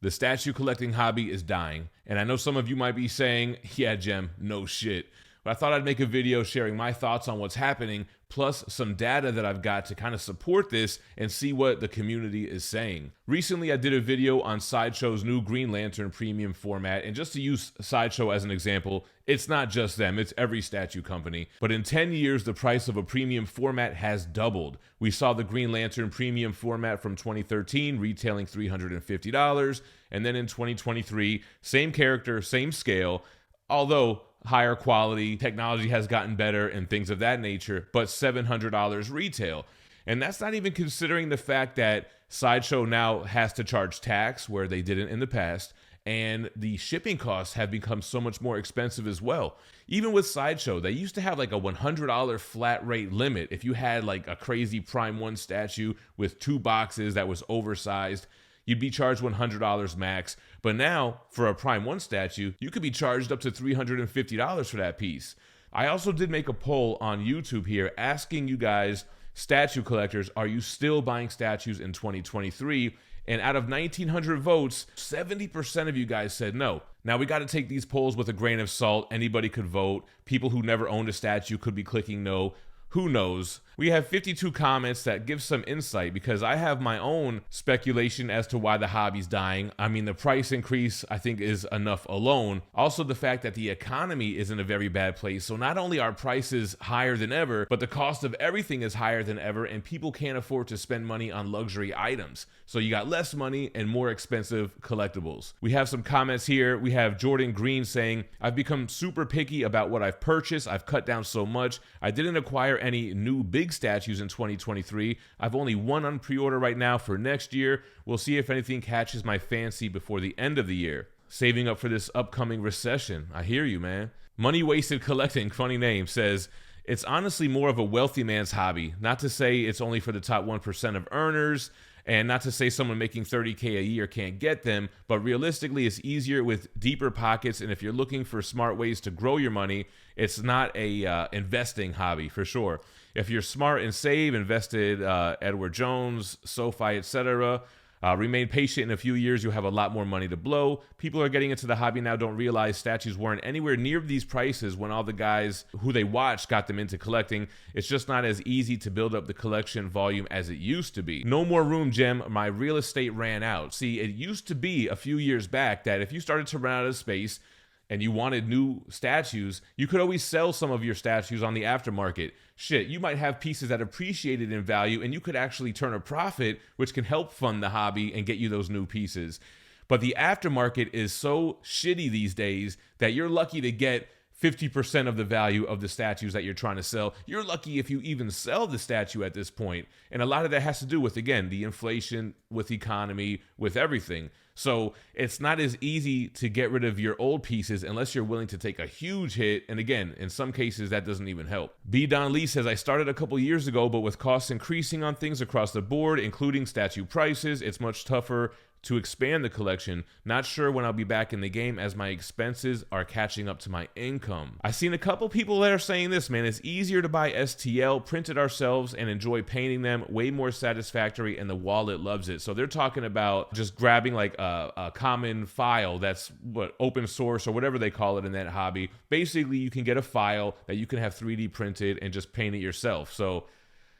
The statue collecting hobby is dying. And I know some of you might be saying, yeah, Gem, no shit. But I thought I'd make a video sharing my thoughts on what's happening, plus some data that I've got to kind of support this and see what the community is saying. Recently, I did a video on Sideshow's new Green Lantern premium format, and just to use Sideshow as an example, it's not just them, it's every statue company. But in 10 years, the price of a premium format has doubled. We saw the Green Lantern premium format from 2013 retailing $350, and then in 2023, same character, same scale, although higher quality, technology has gotten better and things of that nature, but $700 retail. And that's not even considering the fact that Sideshow now has to charge tax where they didn't in the past, and the shipping costs have become so much more expensive as well. Even with Sideshow, they used to have like a $100 flat rate limit. If you had like a crazy Prime 1 statue with 2 boxes that was oversized, you'd be charged $100 max. But now, for a Prime 1 statue, you could be charged up to $350 for that piece. I also did make a poll on YouTube here asking you guys, statue collectors, are you still buying statues in 2023? And out of 1,900 votes, 70% of you guys said no. Now, we got to take these polls with a grain of salt. Anybody could vote. People who never owned a statue could be clicking no. Who knows? We have 52 comments that give some insight because I have my own speculation as to why the hobby's dying. I mean, the price increase I think is enough alone. Also, the fact that the economy is in a very bad place. So not only are prices higher than ever, but the cost of everything is higher than ever, and people can't afford to spend money on luxury items. So you got less money and more expensive collectibles. We have some comments here. We have Jordan Green saying, I've become super picky about what I've purchased. I've cut down so much. I didn't acquire any new big statues in 2023. I've only one on pre-order right now for next year. We'll see if anything catches my fancy before the end of the year. Saving up for this upcoming recession. I hear you, man. Money Wasted Collecting, funny name, says, it's honestly more of a wealthy man's hobby. Not to say it's only for the top 1% of earners, and not to say someone making $30K a year can't get them, but realistically, it's easier with deeper pockets, and if you're looking for smart ways to grow your money, it's not a investing hobby for sure. If you're smart and save, invested Edward Jones, SoFi, etc., remain patient. In a few years, you'll have a lot more money to blow. People are getting into the hobby now don't realize statues weren't anywhere near these prices when all the guys who they watched got them into collecting. It's just not as easy to build up the collection volume as it used to be. No more room, Gem. My real estate ran out. See, it used to be a few years back that if you started to run out of space and you wanted new statues, you could always sell some of your statues on the aftermarket. Shit, you might have pieces that appreciated in value and you could actually turn a profit, which can help fund the hobby and get you those new pieces. But the aftermarket is so shitty these days that you're lucky to get 50% of the value of the statues that you're trying to sell. You're lucky if you even sell the statue at this point. And a lot of that has to do with, again, the inflation, with economy, with everything. So it's not as easy to get rid of your old pieces unless you're willing to take a huge hit. And again, in some cases, that doesn't even help. B. Don Lee says, I started a couple years ago, but with costs increasing on things across the board, including statue prices, it's much tougher to expand the collection. Not sure when I'll be back in the game as my expenses are catching up to my income. I've seen a couple people that are saying this, man, it's easier to buy STL, print it ourselves, and enjoy painting them. Way more satisfactory, and the wallet loves it. So they're talking about just grabbing like a common file that's open source or whatever they call it in that hobby. Basically, you can get a file that you can have 3D printed and just paint it yourself. So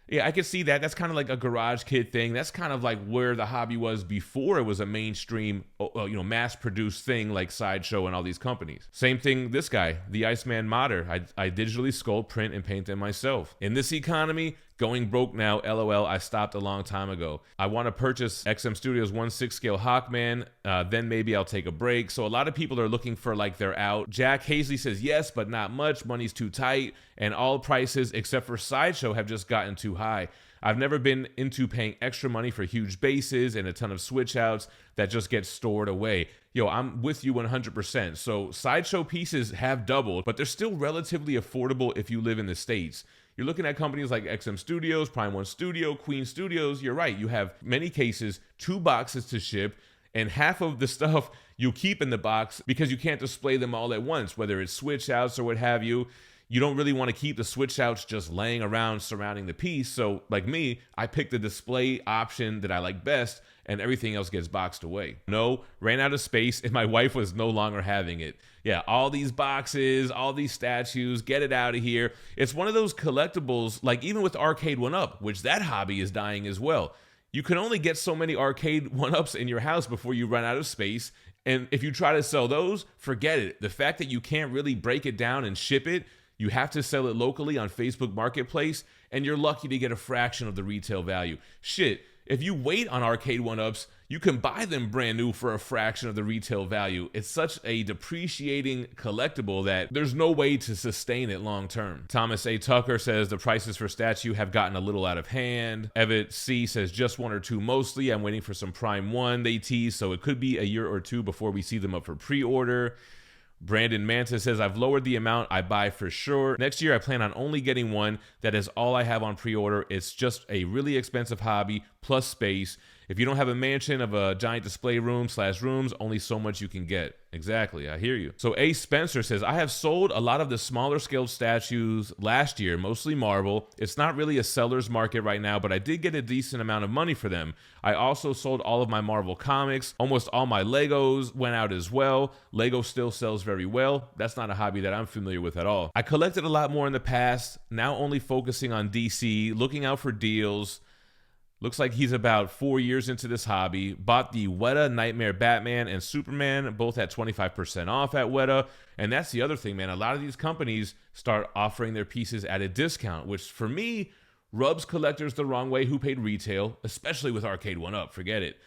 yeah, I can see that. That's kind of like a garage kid thing. That's kind of like where the hobby was before it was a mainstream, mass-produced thing like Sideshow and all these companies. Same thing, this guy, the Iceman Modder. I digitally sculpt, print, and paint them myself. In this economy, going broke now, LOL, I stopped a long time ago. I want to purchase XM Studios 1/6 scale Hawkman, then maybe I'll take a break. So a lot of people are looking for like they're out. Jack Hazley says, yes, but not much. Money's too tight, and all prices except for Sideshow have just gotten too high. I've never been into paying extra money for huge bases and a ton of switch outs that just get stored away. Yo, I'm with you 100%. So Sideshow pieces have doubled, but they're still relatively affordable if you live in the States. You're looking at companies like XM Studios, Prime 1 Studio, Queen Studios. You're right. You have many cases, 2 boxes to ship, and half of the stuff you keep in the box because you can't display them all at once, whether it's switch outs or what have you. You don't really want to keep the switch outs just laying around surrounding the piece. So like me, I picked the display option that I like best, and everything else gets boxed away. No, ran out of space and my wife was no longer having it. Yeah, all these boxes, all these statues, get it out of here. It's one of those collectibles, like even with Arcade 1-Up, which that hobby is dying as well. You can only get so many Arcade 1-Ups in your house before you run out of space. And if you try to sell those, forget it. The fact that you can't really break it down and ship it, you have to sell it locally on Facebook Marketplace, and you're lucky to get a fraction of the retail value. Shit, if you wait on Arcade 1-Ups, you can buy them brand new for a fraction of the retail value. It's such a depreciating collectible that there's no way to sustain it long term. Thomas A. Tucker says the prices for statue have gotten a little out of hand. Evett C. says just one or two mostly. I'm waiting for some Prime 1 they tease, so it could be a year or two before we see them up for pre-order. Brandon Manta says, I've lowered the amount I buy for sure. Next year, I plan on only getting one. That is all I have on pre-order. It's just a really expensive hobby plus space. If you don't have a mansion of a giant display room / rooms, only so much you can get. Exactly, I hear you. So A. Spencer says, I have sold a lot of the smaller scale statues last year, mostly Marvel. It's not really a seller's market right now, but I did get a decent amount of money for them. I also sold all of my Marvel comics. Almost all my Legos went out as well. Lego still sells very well. That's not a hobby that I'm familiar with at all. I collected a lot more in the past, now only focusing on DC, looking out for deals. Looks like he's about 4 years into this hobby. Bought the Weta Nightmare Batman and Superman, both at 25% off at Weta. And that's the other thing, man. A lot of these companies start offering their pieces at a discount, which for me rubs collectors the wrong way who paid retail, especially with Arcade 1-Up. Forget it.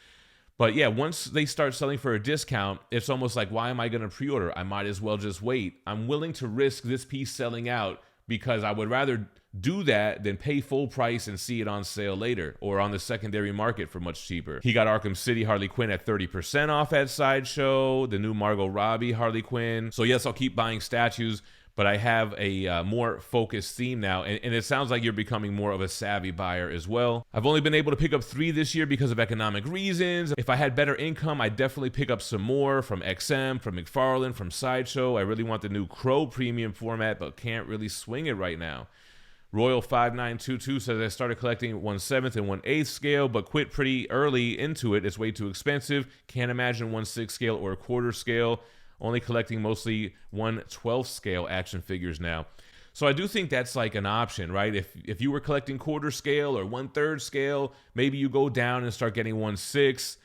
But yeah, once they start selling for a discount, it's almost like, why am I going to pre-order? I might as well just wait. I'm willing to risk this piece selling out because I would rather do that than pay full price and see it on sale later or on the secondary market for much cheaper. He got Arkham City Harley Quinn at 30% off at Sideshow, the new Margot Robbie Harley Quinn. So yes, I'll keep buying statues, but I have a more focused theme now, and it sounds like you're becoming more of a savvy buyer as well. I've only been able to pick up 3 this year because of economic reasons. If I had better income, I'd definitely pick up some more from XM, from McFarlane, from Sideshow. I really want the new Crow premium format, but can't really swing it right now. Royal5922 says I started collecting 1/7 and 1/8 scale, but quit pretty early into it. It's way too expensive. Can't imagine 1/6 scale or a quarter scale. Only collecting mostly 1/12 scale action figures now. So I do think that's like an option, right? If you were collecting quarter scale or 1/3 scale, maybe you go down and start getting 1/6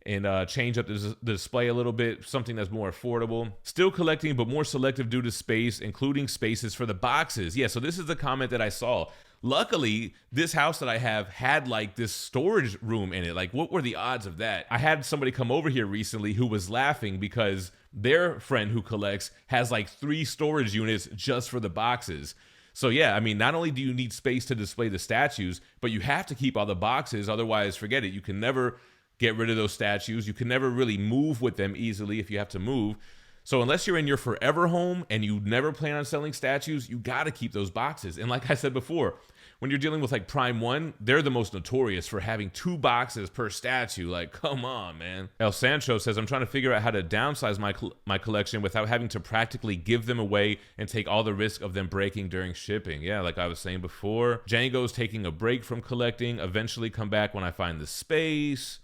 and change up the display a little bit, something that's more affordable. Still collecting, but more selective due to space, including spaces for the boxes. Yeah, so this is the comment that I saw. Luckily, this house that I have had like this storage room in it. Like, what were the odds of that? I had somebody come over here recently who was laughing because their friend who collects has like 3 storage units just for the boxes. So yeah, I mean, not only do you need space to display the statues, but you have to keep all the boxes. Otherwise, forget it. You can never get rid of those statues. You can never really move with them easily if you have to move. So unless you're in your forever home and you never plan on selling statues, you got to keep those boxes. And like I said before, when you're dealing with like Prime 1, they're the most notorious for having 2 boxes per statue. Like, come on, man. El Sancho says, I'm trying to figure out how to downsize my collection without having to practically give them away and take all the risk of them breaking during shipping. Yeah, like I was saying before. Django's taking a break from collecting, eventually come back when I find the space.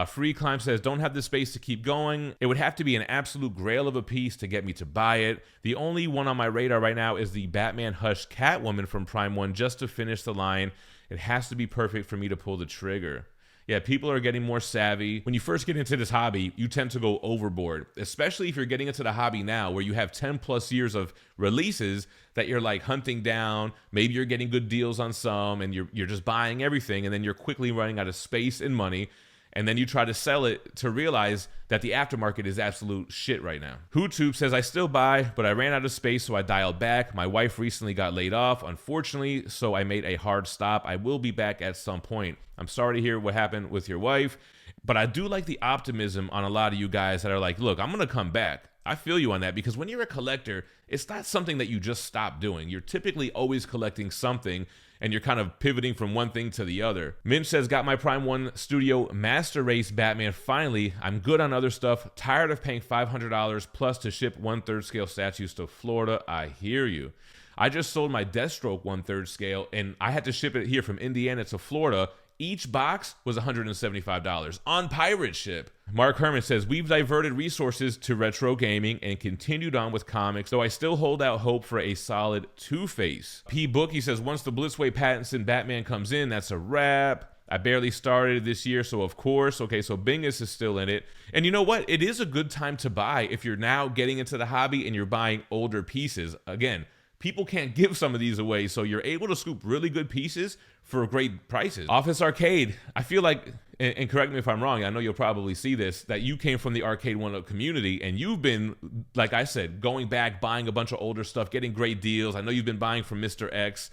Free Climb says, don't have the space to keep going. It would have to be an absolute grail of a piece to get me to buy it. The only one on my radar right now is the Batman Hush Catwoman from Prime 1 just to finish the line. It has to be perfect for me to pull the trigger. Yeah, people are getting more savvy. When you first get into this hobby, you tend to go overboard, especially if you're getting into the hobby now where you have 10 plus years of releases that you're like hunting down. Maybe you're getting good deals on some and you're just buying everything, and then you're quickly running out of space and money. And then you try to sell it to realize that the aftermarket is absolute shit right now. HooTube says, I still buy, but I ran out of space, so I dialed back. My wife recently got laid off, unfortunately, so I made a hard stop. I will be back at some point. I'm sorry to hear what happened with your wife, but I do like the optimism on a lot of you guys that are like, look, I'm going to come back. I feel you on that, because when you're a collector, it's not something that you just stop doing. You're typically always collecting something, and you're kind of pivoting from one thing to the other. Minch says, got my Prime 1 Studio Master Race Batman finally. I'm good on other stuff. Tired of paying $500 plus to ship 1/3 scale statues to Florida. I hear you. I just sold my Deathstroke 1/3 scale, and I had to ship it here from Indiana to Florida. Each box was $175 on pirate ship. Mark Herman says, we've diverted resources to retro gaming and continued on with comics, though I still hold out hope for a solid Two-Face. P. Bookie says, once the Blitzway Pattinson Batman comes in, that's a wrap. I barely started this year, so of course. Okay, so Bingus is still in it. And you know what? It is a good time to buy if you're now getting into the hobby and you're buying older pieces. Again, people can't give some of these away, so you're able to scoop really good pieces for great prices. Office Arcade, I feel like, and correct me if I'm wrong, I know you'll probably see this, that you came from the Arcade 1-Up community, and you've been, like I said, going back, buying a bunch of older stuff, getting great deals. I know you've been buying from Mr. X.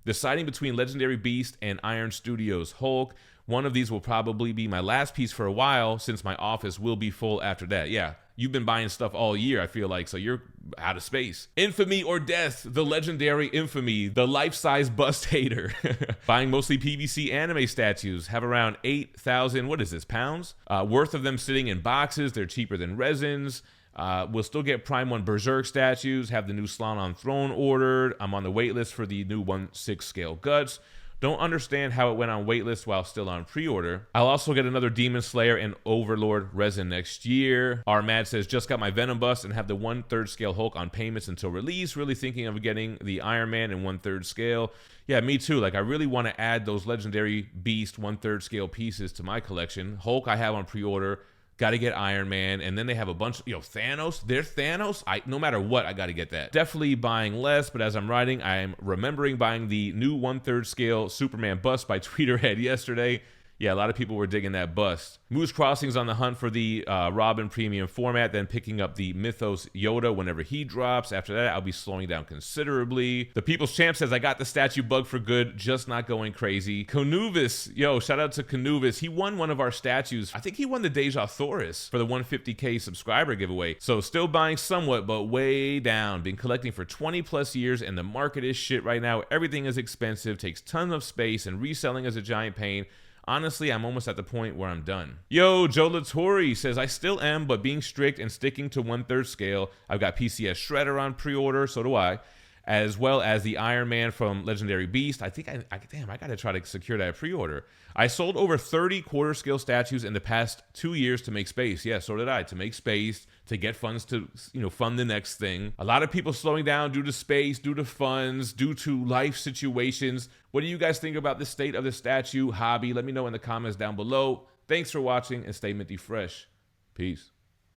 Deciding between Legendary Beast and Iron Studios Hulk. One of these will probably be my last piece for a while, since my office will be full after that. Yeah, you've been buying stuff all year, I feel like, so you're out of space. Infamy or Death, the legendary Infamy, the life-size bust hater. Buying mostly PVC anime statues, have around 8,000, what is this, pounds? Worth of them sitting in boxes, they're cheaper than resins. We'll still get Prime 1 Berserk statues, have the new Slan on Throne ordered. I'm on the waitlist for the new 1/6 scale Guts. Don't understand how it went on waitlist while still on pre-order. I'll also get another Demon Slayer and Overlord resin next year. R. Mad says, just got my Venom bust and have the 1/3 scale Hulk on payments until release. Really thinking of getting the Iron Man in 1/3 scale. Yeah, me too. Like, I really want to add those Legendary Beast 1/3 scale pieces to my collection. Hulk I have on pre-order. Got to get Iron Man, and then they have a bunch of, Thanos. They're Thanos. No matter what, I got to get that. Definitely buying less, but as I'm writing, I'm remembering buying the new 1/3 scale Superman bust by Tweeterhead yesterday. Yeah, a lot of people were digging that bust. Moose Crossing's on the hunt for the Robin premium format, then picking up the Mythos Yoda whenever he drops. After that, I'll be slowing down considerably. The People's Champ says, I got the statue bug for good, just not going crazy. Canuvis, shout out to Canuvis. He won one of our statues. I think he won the Deja Thoris for the 150K subscriber giveaway. So still buying somewhat, but way down. Been collecting for 20 plus years, and the market is shit right now. Everything is expensive, takes tons of space, and reselling is a giant pain. Honestly, I'm almost at the point where I'm done. Yo, Joe Latori says, I still am, but being strict and sticking to 1/3 scale. I've got PCS Shredder on pre-order, so do I, as well as the Iron Man from Legendary Beast. I think, damn, I gotta try to secure that pre-order. I sold over 30 quarter scale statues in the past 2 years to make space. Yeah, so did I, to make space, to get funds to, fund the next thing. A lot of people slowing down due to space, due to funds, due to life situations. What do you guys think about the state of the statue hobby? Let me know in the comments down below. Thanks for watching, and stay minty fresh. Peace.